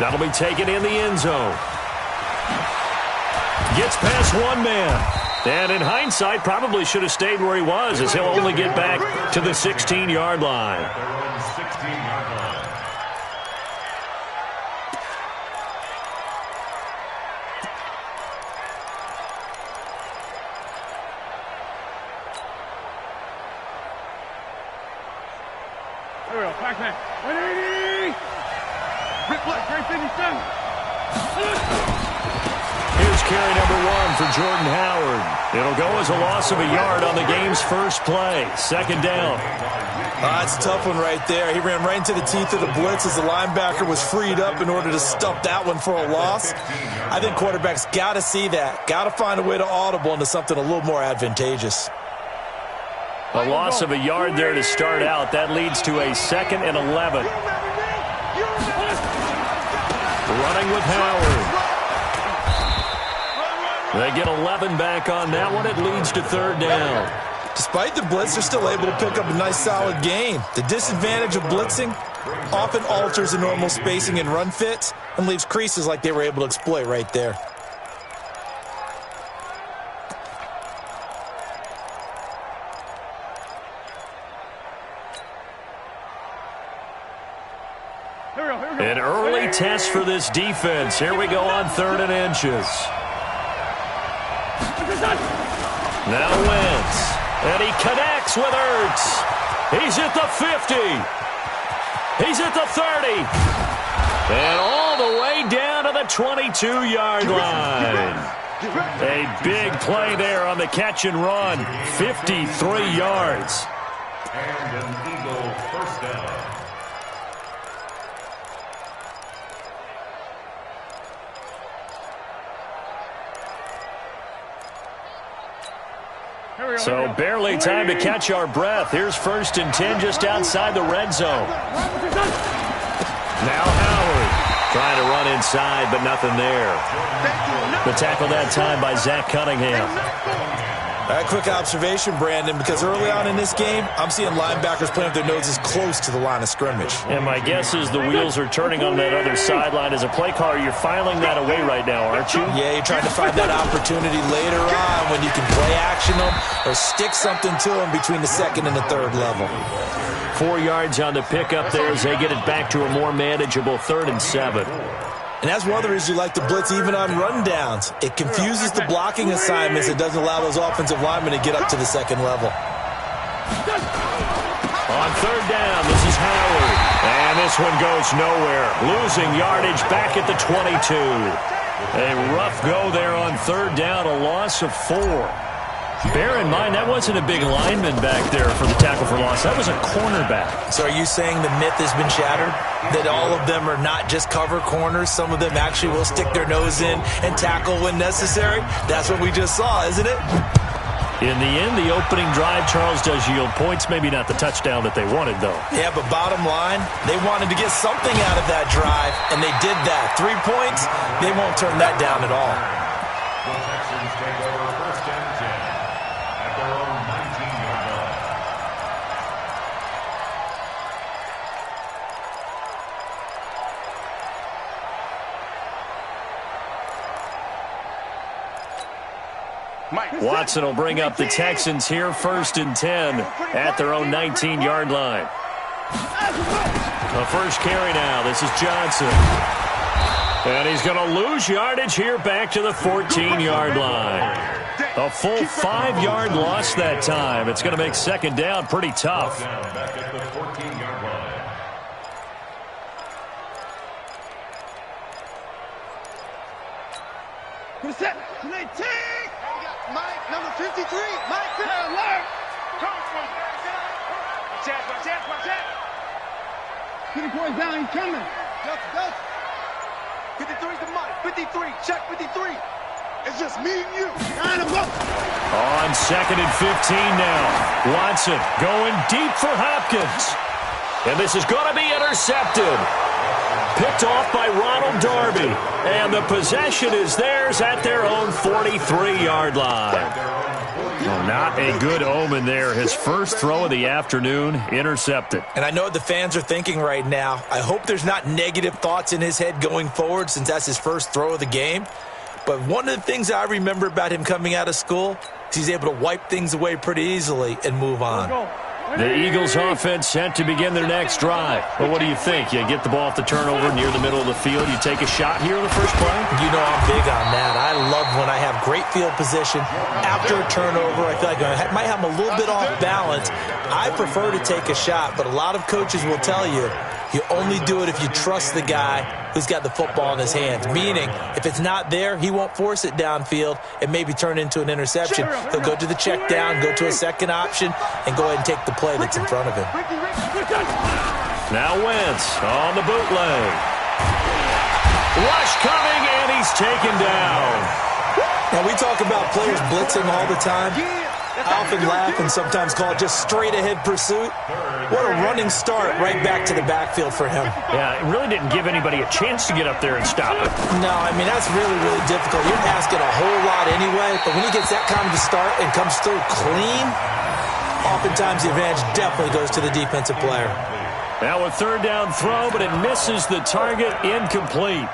That'll be taken in the end zone. Gets past one man. And in hindsight, probably should have stayed where he was, as he'll only get back to the 16-yard line. There we go. Back man. 180. Rip left. 357. Here's carry number 1 for Jordan Howard. It'll go as a loss of a yard on the game's first play. Second down. That's a tough one right there. He ran right into the teeth of the blitz as the linebacker was freed up in order to stuff that one for a loss. I think quarterbacks got to see that. Got to find a way to audible into something a little more advantageous. A loss of a yard there to start out. That leads to a 2nd and 11. Running with Howard. They get 11 back on that one. It leads to 3rd down. Despite the blitz, they're still able to pick up a nice solid gain. The disadvantage of blitzing often alters the normal spacing and run fits and leaves creases like they were able to exploit right there. An early test for this defense. Here we go on 3rd and inches. Now Wentz. And he connects with Ertz. He's at the 50. He's at the 30. And all the way down to the 22-yard line. A big play there on the catch and run. 53 yards. And an Eagle first down. So barely time to catch our breath. Here's 1st and 10 just outside the red zone. Now Howard trying to run inside, but nothing there. The tackle that time by Zach Cunningham. A quick observation, Brandon, because early on in this game, I'm seeing linebackers playing with their noses close to the line of scrimmage. And my guess is the wheels are turning on that other sideline. As a play caller, you're filing that away right now, aren't you? Yeah, you're trying to find that opportunity later on when you can play action them or stick something to them between the 2nd and the 3rd level. 4 yards on the pickup there as they get it back to a more manageable 3rd and 7. And that's one of the reasons you like to blitz even on rundowns. It confuses the blocking assignments. It doesn't allow those offensive linemen to get up to the 2nd level. On 3rd down, this is Howard. And this one goes nowhere. Losing yardage back at the 22. A rough go there on 3rd down, a loss of 4. Bear in mind, that wasn't a big lineman back there for the tackle for loss. That was a cornerback. So are you saying the myth has been shattered? That all of them are not just cover corners? Some of them actually will stick their nose in and tackle when necessary? That's what we just saw, isn't it? In the end, the opening drive, Charles, does yield points. Maybe not the touchdown that they wanted, though. Yeah, but bottom line, they wanted to get something out of that drive, and they did that. 3 points, they won't turn that down at all. The Texans take over 1st and 10 at their own 19-yard line. Watson will bring up the Texans here, 1st and 10 at their own 19-yard line. The first carry now. This is Johnson. And he's going to lose yardage here back to the 14-yard line. A full 5-yard loss that time. It's going to make 2nd down pretty tough. Back at the 14-yard line. Who's that? Mike, number 53. Mike, alert! Watch out. Get the boys down, he's coming. Go. 53's the Mike. 53, check 53. It's just me and you. Line him up. On 2nd and 15 now. Watson going deep for Hopkins. And this is going to be intercepted. Picked off by Ronald Darby. And the possession is theirs at their own 43-yard line. Well, not a good omen there. His first throw of the afternoon, intercepted. And I know what the fans are thinking right now. I hope there's not negative thoughts in his head going forward since that's his first throw of the game. But one of the things I remember about him coming out of school is he's able to wipe things away pretty easily and move on. The Eagles offense set to begin their next drive. Well, what do you think? You get the ball off the turnover near the middle of the field. You take a shot here in the first play? You know I'm big on that. I love when I have great field position. After a turnover, I feel like I might have a little bit off balance. I prefer to take a shot, but a lot of coaches will tell you, you only do it if you trust the guy who's got the football in his hands. Meaning, if it's not there, he won't force it downfield and maybe turn into an interception. He'll go to the check down, go to a second option, and go ahead and take the play that's in front of him. Now Wentz on the bootleg. Rush coming, and he's taken down. Now, we talk about players blitzing all the time. I often laugh and sometimes call it just straight-ahead pursuit. What a running start right back to the backfield for him. Yeah, it really didn't give anybody a chance to get up there and stop it. No, I mean, that's really, really difficult. You're asking a whole lot anyway, but when he gets that kind of a start and comes through clean, oftentimes the advantage definitely goes to the defensive player. Now a third down throw, but it misses the target, incomplete.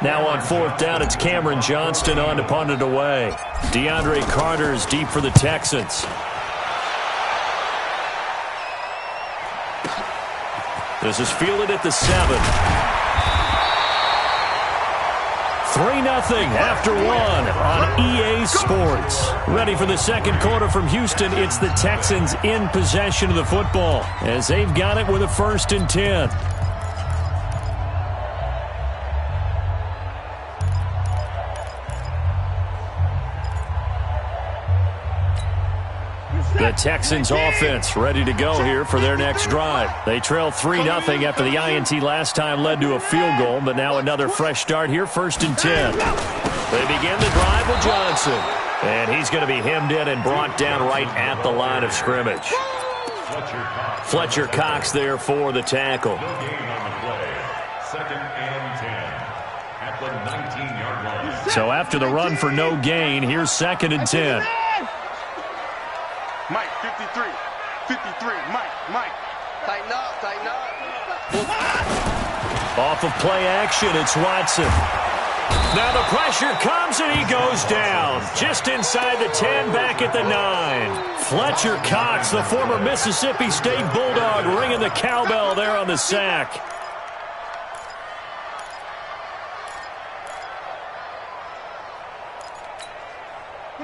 Now on fourth down, it's Cameron Johnston on to punt it away. DeAndre Carter's deep for the Texans. This is fielded at the 7. 3-0 after 1 on EA Sports. Ready for the second quarter from Houston. It's the Texans in possession of the football as they've got it with a 1st and 10. The Texans offense ready to go here for their next drive. They trail 3-0 after the INT last time led to a field goal, but now another fresh start here, 1st and 10. They begin the drive with Johnson, and he's going to be hemmed in and brought down right at the line of scrimmage. Fletcher Cox there for the tackle. 2nd and 10 at the 19-yard line. So after the run for no gain, here's 2nd and 10. Mike, 53. 53. Mike. Tighten up. Off of play action, it's Watson. Now the pressure comes and he goes down. Just inside the 10, back at the 9. Fletcher Cox, the former Mississippi State Bulldog, ringing the cowbell there on the sack.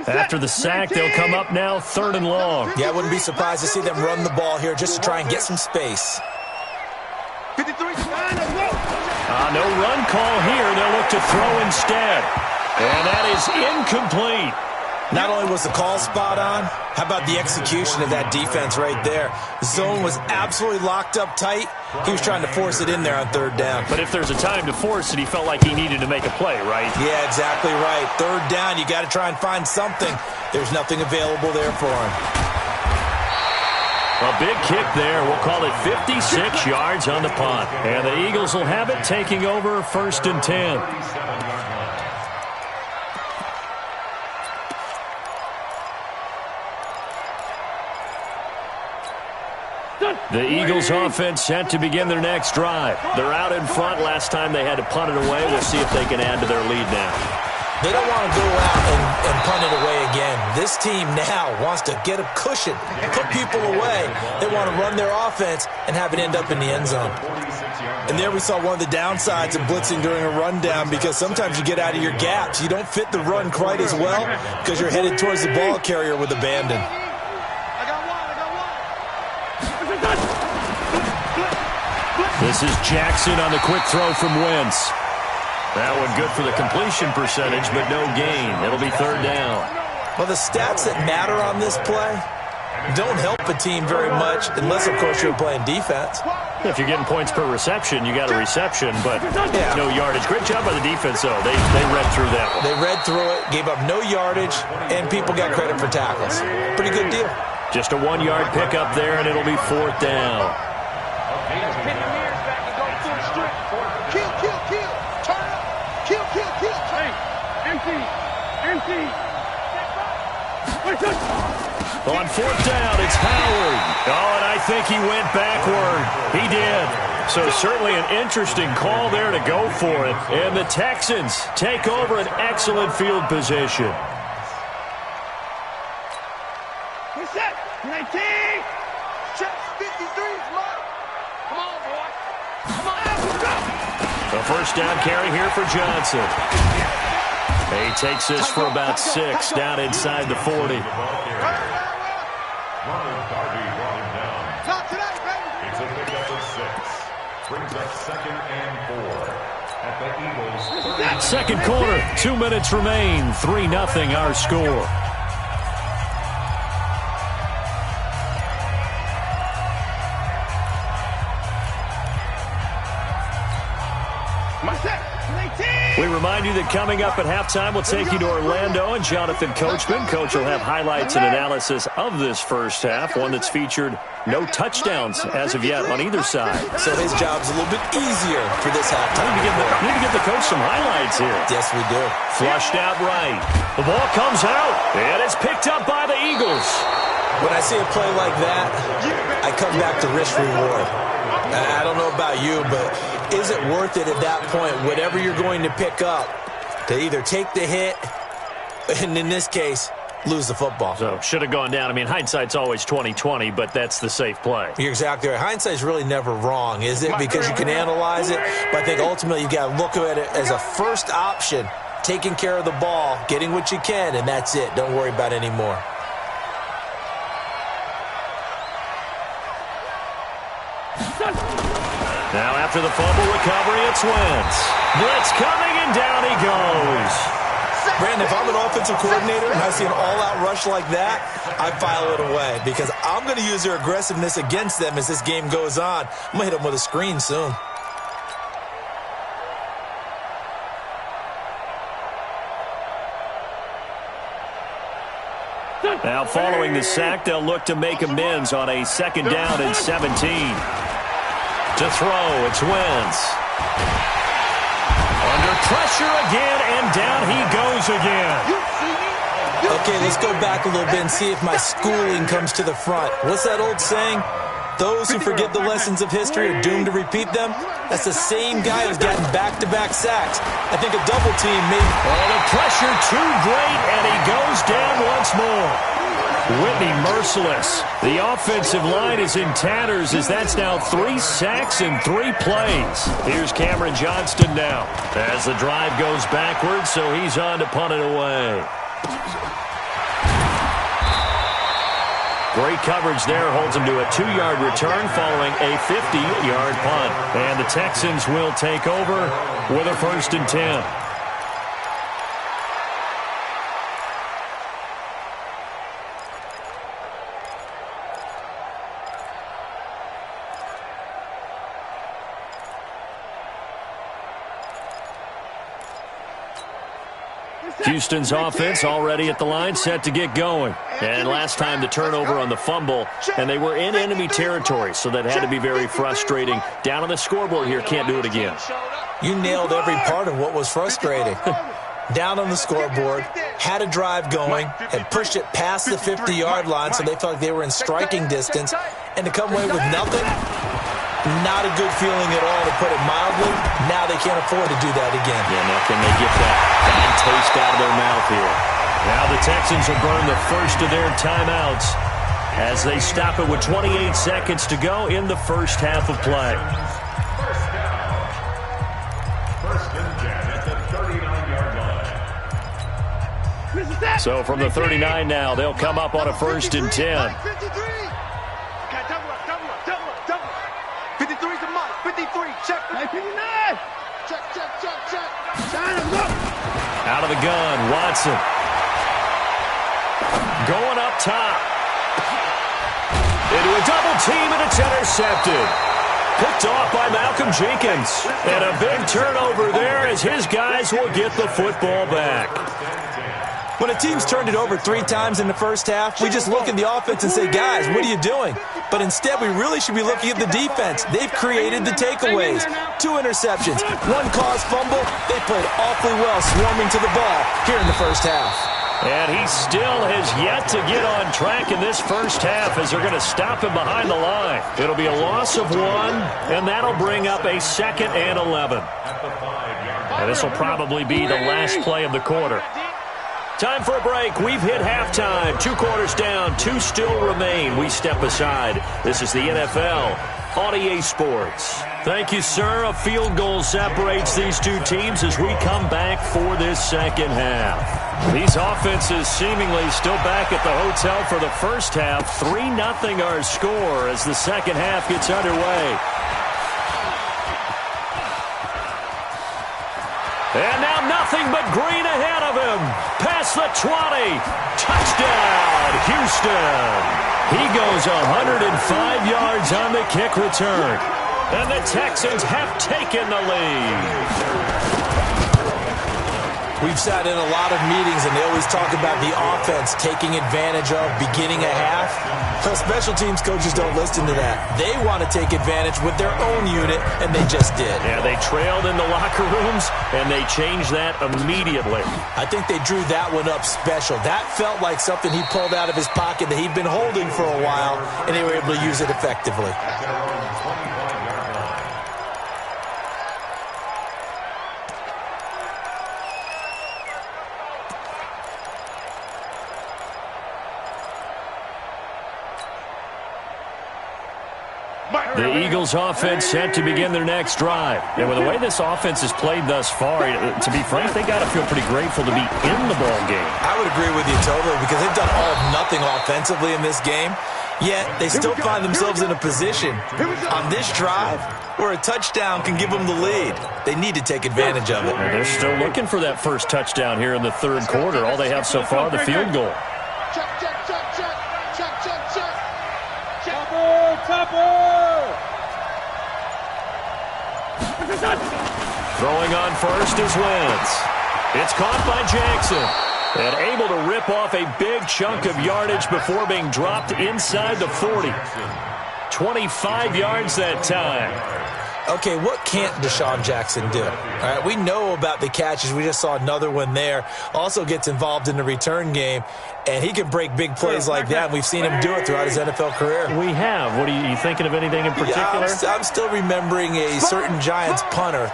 After the sack, they'll come up now 3rd and long. Yeah, I wouldn't be surprised to see them run the ball here just to try and get some space. 53. No run call here. They'll look to throw instead. And that is incomplete. Not only was the call spot on, how about the execution of that defense right there? The zone was absolutely locked up tight. He was trying to force it in there on 3rd down. But if there's a time to force it, he felt like he needed to make a play, right? Yeah, exactly right. 3rd down, you got to try and find something. There's nothing available there for him. A big kick there. We'll call it 56 yards on the punt. And the Eagles will have it, taking over 1st and 10. The Eagles offense set to begin their next drive. They're out in front. Last time they had to punt it away. We'll see if they can add to their lead now. They don't want to go out and punt it away again. This team now wants to get a cushion, put people away. They want to run their offense and have it end up in the end zone. And there we saw one of the downsides of blitzing during a rundown, because sometimes you get out of your gaps. You don't fit the run quite as well because you're headed towards the ball carrier with abandon. This is Jackson on the quick throw from Wentz. That one good for the completion percentage, but no gain. It'll be 3rd down. Well, the stats that matter on this play don't help a team very much unless, of course, you're playing defense. If you're getting points per reception, you got a reception, but no yardage. Great job by the defense, though. They read through that one. They read through it, gave up no yardage, and people got credit for tackles. Pretty good deal. Just a 1-yard pickup there, and it'll be 4th down. Let's pin the mirrors back and go full strip. Kill, kill, kill. Turn up. Kill, kill, kill. Hey, empty. Empty. On fourth down, it's Howard. Oh, and I think he went backward. He did. So certainly an interesting call there to go for it. And the Texans take over an excellent field position. What's that? 19. Check 53 is mine. Come on, boy. Come on, let's go. A first down carry here for Johnson. He takes this for about 6 down inside the 40. Ronald Darby brought him down. Top tonight, baby. It's a pickup of 6. Brings up 2nd and 4 at the Eagles. Second quarter, 2 minutes remain. 3-0 our score. We remind you that coming up at halftime, we'll take you to Orlando and Jonathan Coachman. Coach will have highlights and analysis of this first half, one that's featured no touchdowns as of yet on either side. So his job's a little bit easier for this halftime. We need to get the coach some highlights here. Yes, we do. Flushed out right. The ball comes out, and it's picked up by the Eagles. When I see a play like that, I come back to risk reward. I don't know about you, but is it worth it at that point, whatever you're going to pick up, to either take the hit, and in this case, lose the football? So, should have gone down. I mean, hindsight's always 20/20, but that's the safe play. You're exactly right. Hindsight's really never wrong, is it? Because you can analyze it, but I think ultimately you've got to look at it as a first option, taking care of the ball, getting what you can, and that's it. Don't worry about any more. Now after the fumble recovery, it's Wentz. Blitz coming, and down he goes. Brandon, if I'm an offensive coordinator and I see an all-out rush like that, I file it away because I'm going to use their aggressiveness against them as this game goes on. I'm going to hit them with a screen soon. Now following the sack, they'll look to make amends on a 2nd down and 17. To throw, it's Wentz. Under pressure again, and down he goes again. Okay, let's go back a little bit and see if my schooling comes to the front. What's that old saying? Those who forget the lessons of history are doomed to repeat them. That's the same guy who's gotten back-to-back sacks. I think a double team maybe. Oh, the pressure too great, and he goes down once more. Whitney merciless. The offensive line is in tatters as that's now 3 sacks in 3 plays. Here's Cameron Johnston now as the drive goes backwards, so he's on to punt it away. Great coverage there, holds him to a 2-yard return following a 50-yard punt. And the Texans will take over with a 1st and 10. Houston's offense already at the line, set to get going. And last time the turnover on the fumble, and they were in enemy territory, so that had to be very frustrating. Down on the scoreboard here, can't do it again. You nailed every part of what was frustrating. Down on the scoreboard, had a drive going, had pushed it past the 50-yard line, so they felt like they were in striking distance, and to come away with nothing, not a good feeling at all, to put it mildly. Now they can't afford to do that again. Yeah, now can they get that bad taste out of their mouth here? Now the Texans will burn the first of their timeouts as they stop it with 28 seconds to go in the first half of play. First and 10 at the 39-yard line. So from the 39 now, they'll come up on a 1st and 10. 53 is the mark. 53. Check. 59. Check, check, check, check. Out of the gun, Watson. Going up top. Into a double team, and it's intercepted. Picked off by Malcolm Jenkins. And a big turnover there as his guys will get the football back. When a team's turned it over 3 times in the first half, we just look at the offense and say, guys, what are you doing? But instead, we really should be looking at the defense. They've created the takeaways. 2 interceptions, 1 caused fumble. They played awfully well swarming to the ball here in the first half. And he still has yet to get on track in this first half as they're going to stop him behind the line. It'll be a loss of 1, and that'll bring up a 2nd and 11. And this will probably be the last play of the quarter. Time for a break. We've hit halftime. 2 quarters down, 2 still remain. We step aside. This is the NFL on EA Sports. Thank you, sir. A field goal separates these 2 teams as we come back for this second half. These offenses seemingly still back at the hotel for the first half. 3-0 our score as the second half gets underway. And now nothing but green ahead of him. Past the 20. Touchdown, Houston. He goes 105 yards on the kick return. And the Texans have taken the lead. We've sat in a lot of meetings, and they always talk about the offense taking advantage of beginning a half. Well, special teams coaches don't listen to that. They want to take advantage with their own unit, and they just did. Yeah, they trailed in the locker rooms, and they changed that immediately. I think they drew that one up special. That felt like something he pulled out of his pocket that he'd been holding for a while, and they were able to use it effectively. The Eagles offense set to begin their next drive. And with the way this offense has played thus far, to be frank, they got to feel pretty grateful to be in the ball game. I would agree with you totally because they've done all of nothing offensively in this game, yet they still find themselves in a position on this drive where a touchdown can give them the lead. They need to take advantage of it. And they're still looking for that first touchdown here in the third quarter. All they have so far, the field goal. Check, check, check, check. Check, check, check. Topper! Throwing on first is Wentz. It's caught by Jackson. And able to rip off a big chunk of yardage before being dropped inside the 40. 25 yards that time. Okay, what can't Deshaun Jackson do? All right, we know about the catches. We just saw another one there. Also gets involved in the return game, and he can break big plays like that. And we've seen him do it throughout his NFL career. We have. What are you thinking of anything in particular? Yeah, I'm still remembering a certain Giants punter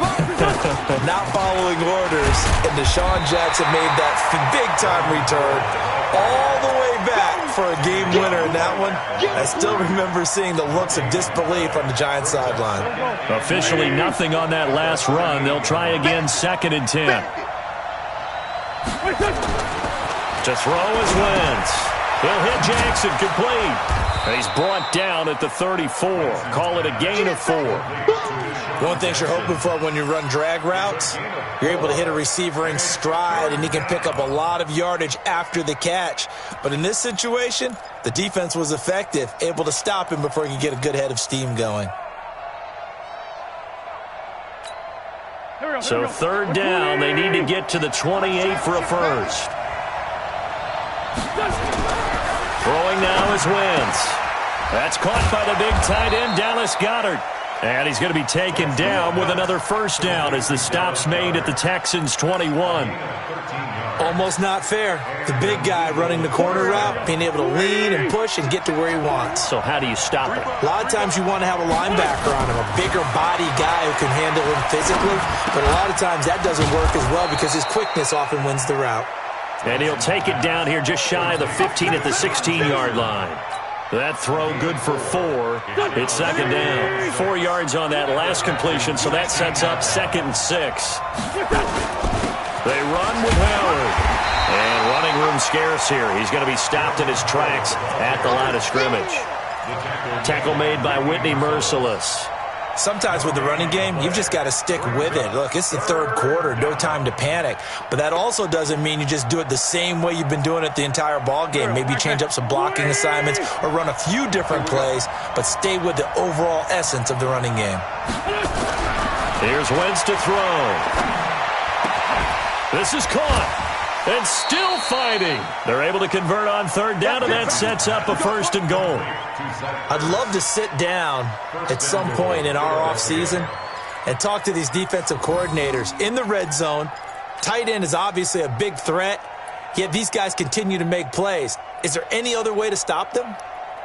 not following orders, and Deshaun Jackson made that big-time return all the way back for a game winner in that one. I still remember seeing the looks of disbelief on the Giants sideline. Officially nothing on that last run. They'll try again, 2nd and 10. To throw is Wentz. He'll hit Jackson, complete. And he's brought down at the 34. Call it a gain of 4. One thing you're hoping for when you run drag routes, you're able to hit a receiver in stride, and he can pick up a lot of yardage after the catch. But in this situation, the defense was effective, able to stop him before he could get a good head of steam going. So 3rd down, they need to get to the 28 for a first. Throwing now is Wentz. That's caught by the big tight end, Dallas Goedert. And he's going to be taken down with another first down as the stop's made at the Texans' 21. Almost not fair. The big guy running the corner route, being able to lean and push and get to where he wants. So how do you stop it? A lot of times you want to have a linebacker on him, a bigger body guy who can handle him physically. But a lot of times that doesn't work as well because his quickness often wins the route. And he'll take it down here just shy of the 15 at the 16-yard line. That throw good for 4. It's 2nd down. 4 yards on that last completion, so that sets up 2nd and 6. They run with Howard. And running room scarce here. He's going to be stopped in his tracks at the line of scrimmage. Tackle made by Whitney Merciless. Sometimes with the running game, you've just got to stick with it. Look, it's the third quarter, no time to panic. But that also doesn't mean you just do it the same way you've been doing it the entire ball game. Maybe change up some blocking assignments or run a few different plays, but stay with the overall essence of the running game. Here's Wentz to throw. This is caught. And still fighting. They're able to convert on third down, and that sets up a 1st and goal. I'd love to sit down at some point in our offseason and talk to these defensive coordinators in the red zone. Tight end is obviously a big threat, yet these guys continue to make plays. Is there any other way to stop them?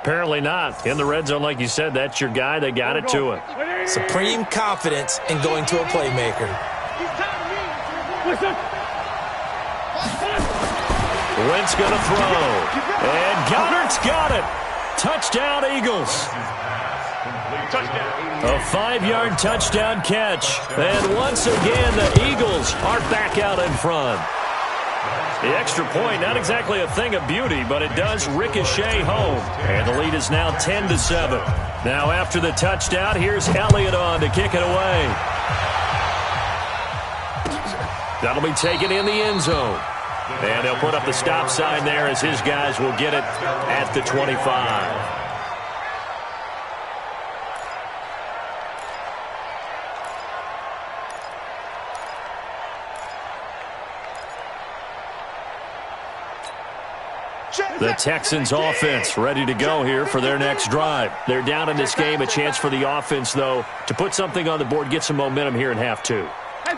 Apparently not. In the red zone, like you said, that's your guy. They got it to him. Supreme confidence in going to a playmaker. Wentz going to throw. And Goddard's got it. Touchdown, Eagles. A 5-yard touchdown catch. And once again, the Eagles are back out in front. The extra point, not exactly a thing of beauty, but it does ricochet home. And the lead is now 10-7. Now after the touchdown, here's Elliott on to kick it away. That'll be taken in the end zone. And they'll put up the stop sign there as his guys will get it at the 25. The Texans offense ready to go here for their next drive. They're down in this game. A chance for the offense, though, to put something on the board, get some momentum here in half 2.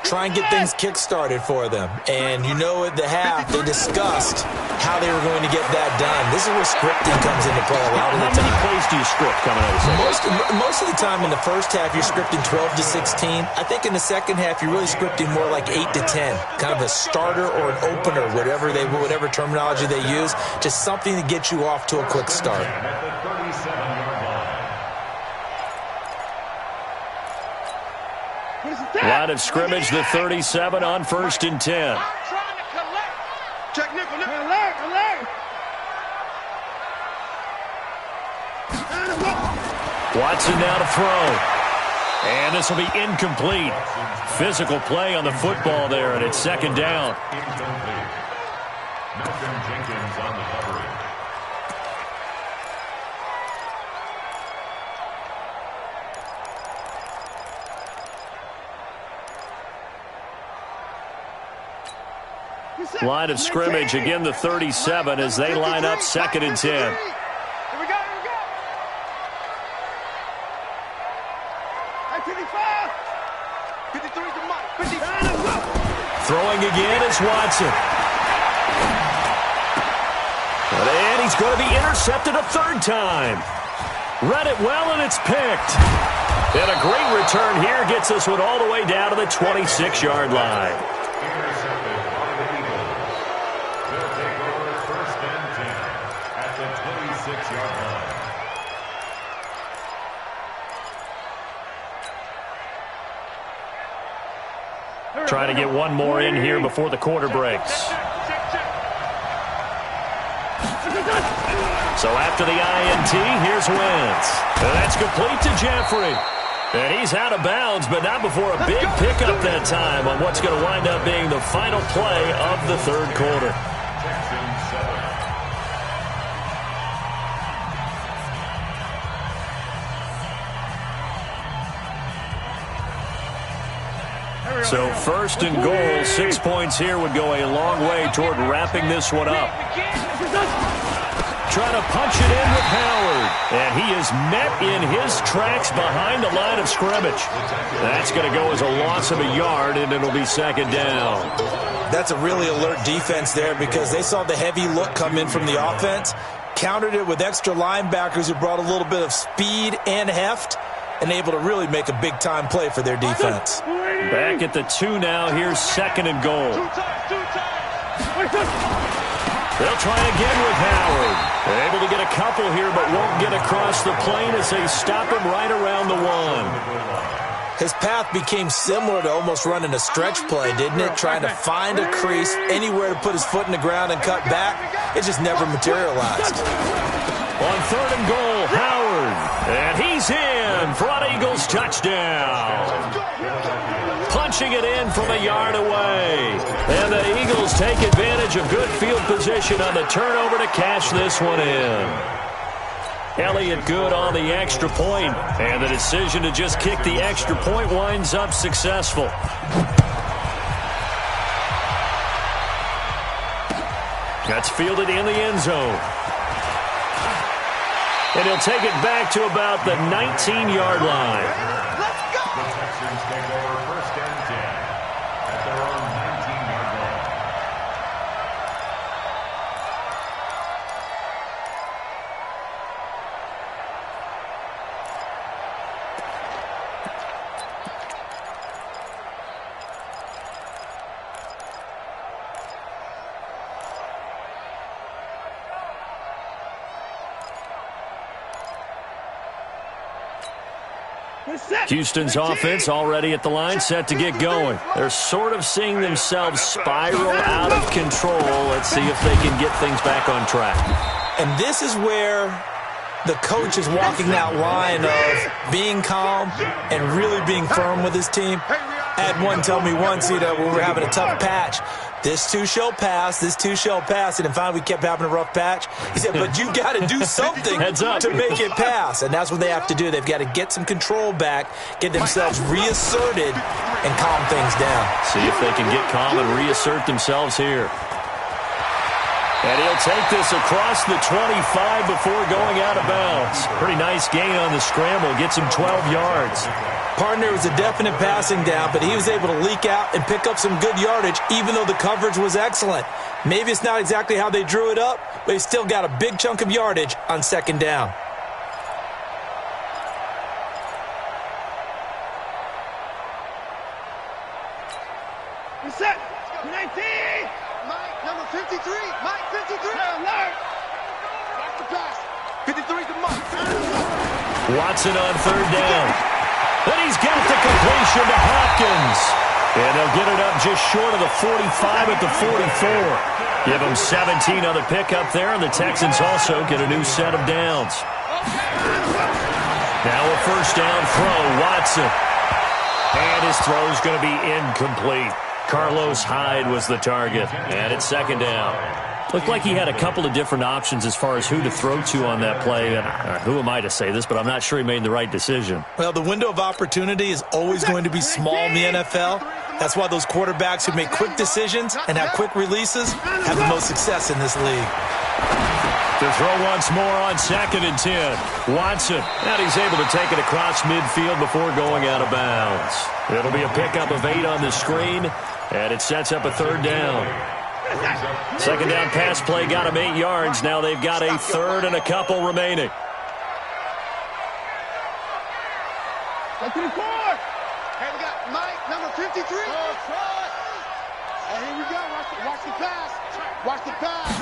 Try and get things kick-started for them. And you know at the half, they discussed how they were going to get that done. This is where scripting comes into play a lot of the time. How many plays do you script coming out of the second? Most of the time in the first half, you're scripting 12 to 16. I think in the second half, you're really scripting more like 8 to 10. Kind of a starter or an opener, whatever terminology they use. Just something to get you off to a quick start. Line of scrimmage, the 37 on 1st and 10. Check nickel, nickel. Alert. Watson now to throw. And this will be incomplete. Physical play on the football there, and it's 2nd down. Incomplete. Malcolm Jenkins on the coverage. Line of scrimmage, again the 37 as they line up 2nd and 10. Here we go. 55. 53 to Mike. 55. Throwing again is Watson. And he's going to be intercepted a 3rd time. Read it well, and it's picked. And a great return here gets this one all the way down to the 26-yard line. Trying to get one more in here before the quarter breaks. So after the INT, here's Wentz. And that's complete to Jeffrey. And he's out of bounds, but not before a big pickup that time on what's going to wind up being the final play of the 3rd quarter. So 1st and goal, 6 points here would go a long way toward wrapping this one up. Trying to punch it in with Howard. And he is met in his tracks behind the line of scrimmage. That's going to go as a loss of a yard, and it'll be 2nd down. That's a really alert defense there because they saw the heavy look come in from the offense, countered it with extra linebackers who brought a little bit of speed and heft, and able to really make a big-time play for their defense. Back at the 2 now. Here's 2nd and goal. They'll try again with Howard. They're able to get a couple here, but won't get across the plane as they stop him right around the 1. His path became similar to almost running a stretch play, didn't it? Trying to find a crease, anywhere to put his foot in the ground and cut back. It just never materialized. On 3rd and goal, Howard. And he's in for an Eagles touchdown. Punching it in from a yard away. And the Eagles take advantage of good field position on the turnover to cash this one in. Elliott good on the extra point, and the decision to just kick the extra point winds up successful. That's fielded in the end zone. And he'll take it back to about the 19-yard line. Let's go! The Texans take over first and 10 at their own 19-yard line. Houston's offense already at the line, set to get going. They're sort of seeing themselves spiral out of control. Let's see if they can get things back on track. And this is where the coach is walking that line of being calm and really being firm with his team. I had one tell me once, when we were having a tough patch, this too shall pass, this too shall pass. And then finally we kept having a rough patch. He said, but you got to do something to make it pass. And that's what they have to do. They've got to get some control back, get themselves reasserted, and calm things down. See if they can get calm and reassert themselves here. And he'll take this across the 25 before going out of bounds. Pretty nice gain on the scramble. Gets him 12 yards. Partner was a definite passing down, but he was able to leak out and pick up some good yardage, even though the coverage was excellent. Maybe it's not exactly how they drew it up, but he still got a big chunk of yardage on second down. Reset. 19. Mike, number 53. Mike, 53. Alert. Watch the pass. 53 to Mike. Watson on third down. And he's got the completion to Hopkins. And they'll get it up just short of the 45 at the 44. Give them 17 on the pickup there, and the Texans also get a new set of downs. Now a first down throw, Watson. And his throw's going to be incomplete. Carlos Hyde was the target, and it's second down. Looked like he had a couple of different options as far as who to throw to on that play. And who am I to say this, but I'm not sure he made the right decision. Well, the window of opportunity is always going to be small in the NFL. That's why those quarterbacks who make quick decisions and have quick releases have the most success in this league. To throw once more on second and 10. Watson, and he's able to take it across midfield before going out of bounds. It'll be a pickup of 8 on the screen, and it sets up a third down. Second down pass play got him 8 yards. Now they've got a third and a couple remaining. Go to the court. Hey, we got Mike, number 53. Hey, here we go. Watch the pass. Watch the pass.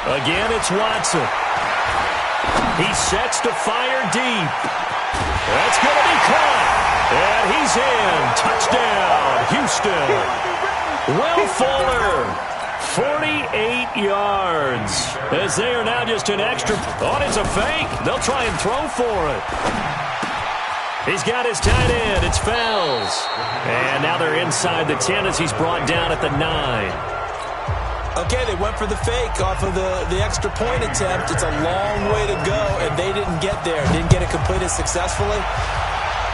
Again, it's Watson. He sets to fire deep. That's going to be caught. And he's in. Touchdown, Houston. Will Fuller, 48 yards. As they are now just an extra. Oh, it's a fake. They'll try and throw for it. He's got his tight end. It's Fells. And now they're inside the 10 as he's brought down at the 9. Okay, they went for the fake off of the extra point attempt. It's a long way to go, and they didn't get there. Didn't get it completed successfully.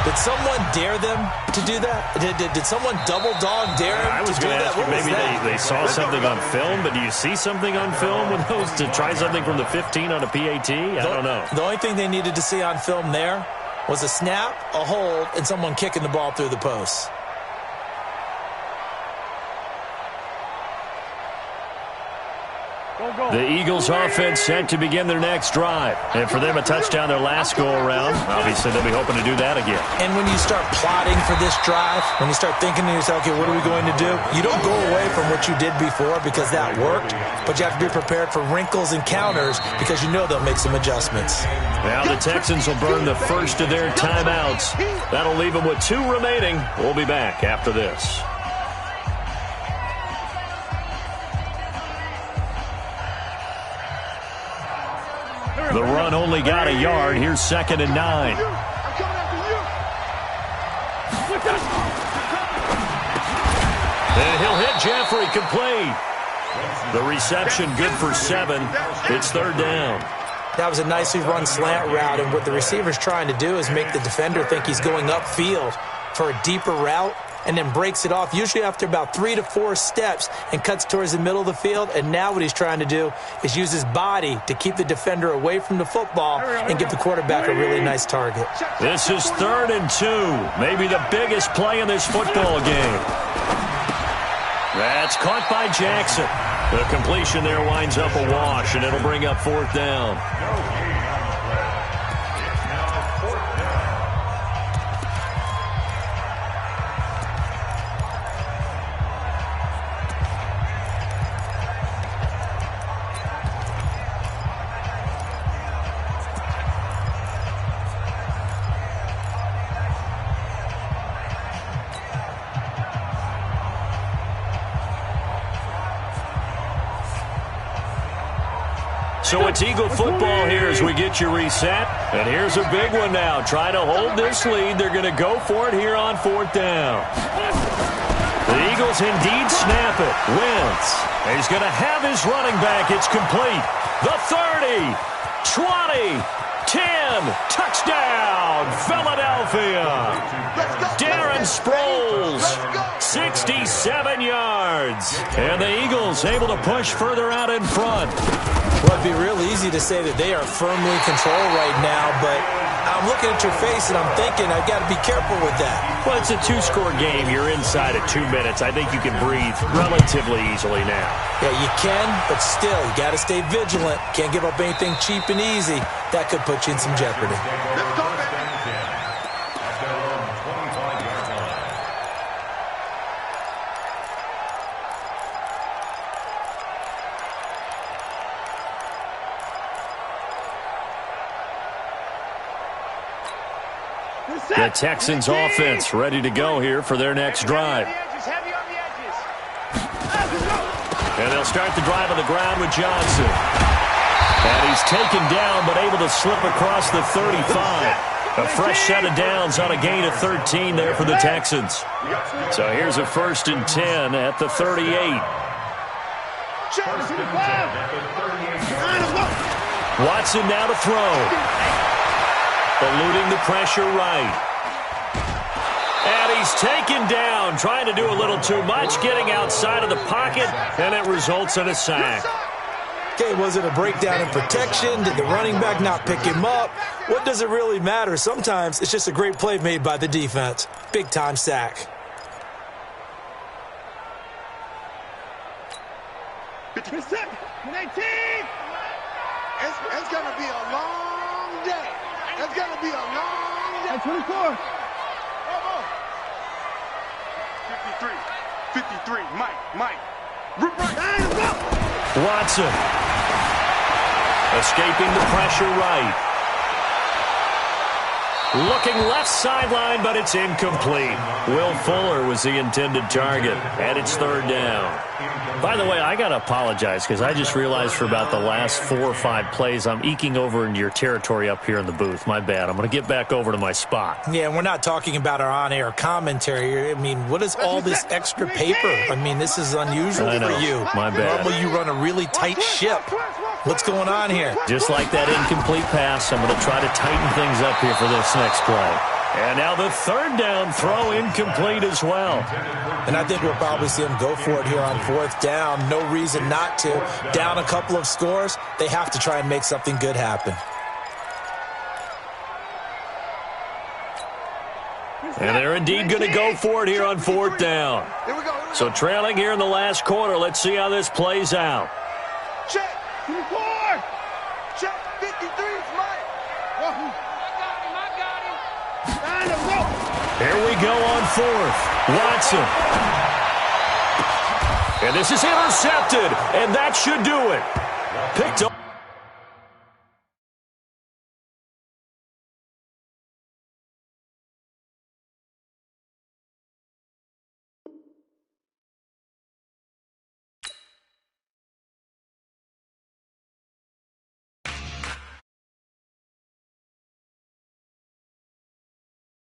Did someone dare them to do that? Did someone double dog dare them to do that? Maybe they saw something on film, but do you see something on film with those to try something from the 15 on a PAT? I don't know. The only thing they needed to see on film there was a snap, a hold, and someone kicking the ball through the posts. The Eagles offense set to begin their next drive. And for them, a touchdown their last go-around. Obviously, they'll be hoping to do that again. And when you start plotting for this drive, when you start thinking to yourself, okay, what are we going to do? You don't go away from what you did before because that worked, but you have to be prepared for wrinkles and counters because you know they'll make some adjustments. Now the Texans will burn the first of their timeouts. That'll leave them with 2 remaining. We'll be back after this. The run only got a yard. Here's second and 9. I'm coming after you. And he'll hit Jeffrey, complete. The reception good for 7. It's third down. That was a nicely run slant route, and what the receiver's trying to do is make the defender think he's going upfield for a deeper route, and then breaks it off, usually after about 3 to 4 steps, and cuts towards the middle of the field. And now what he's trying to do is use his body to keep the defender away from the football and give the quarterback a really nice target. This is 3rd and 2, maybe the biggest play in this football game. That's caught by Jackson. The completion there winds up a wash, and it'll bring up 4th down. So it's Eagle football here as we get you reset. And here's a big one now. Trying to hold this lead. They're going to go for it here on 4th down. The Eagles indeed snap it. Wentz. He's going to have his running back. It's complete. The 30, 20, 10. Touchdown, Philadelphia. Darren Sproles, 67 yards. And the Eagles able to push further out in front. Well, it'd be real easy to say that they are firmly in control right now, but I'm looking at your face and I'm thinking I've got to be careful with that. Well, it's a 2-score game. You're inside at 2 minutes. I think you can breathe relatively easily now. Yeah, you can, but still, you got to stay vigilant. Can't give up anything cheap and easy. That could put you in some jeopardy. Let's go, baby. The Texans offense ready to go here for their next drive. And they'll start the drive on the ground with Johnson. And he's taken down but able to slip across the 35. A fresh set of downs on a gain of 13 there for the Texans. So here's a 1st and 10 at the 38. Watson now to throw. Eluding the pressure right. And he's taken down, trying to do a little too much, getting outside of the pocket, and it results in a sack. Okay, was it a breakdown in protection? Did the running back not pick him up? What does it really matter? Sometimes it's just a great play made by the defense. Big-time sack. It's going to be a long day. It's going to be a long day. 24. 53, Mike. Watson. Escaping the pressure right. Looking left sideline, but it's incomplete. Will Fuller was the intended target, and it's 3rd down. By the way, I got to apologize because I just realized for about the last 4 or 5 plays, I'm eking over into your territory up here in the booth. My bad. I'm going to get back over to my spot. Yeah, and we're not talking about our on-air commentary. I mean, what is all this extra paper? I mean, this is unusual for you. My bad. Normally you run a really tight ship. What's going on here? Just like that incomplete pass, I'm going to try to tighten things up here for this next play. And now the 3rd down throw incomplete as well. And I think we'll probably see him go for it here on 4th down. No reason not to. Down a couple of scores, they have to try and make something good happen. And they're indeed going to go for it here on 4th down. So trailing here in the last quarter, let's see how this plays out. Check. 24. Check. 53 is Mike. Here we go on 4th. Watson. And this is intercepted, and that should do it. Picked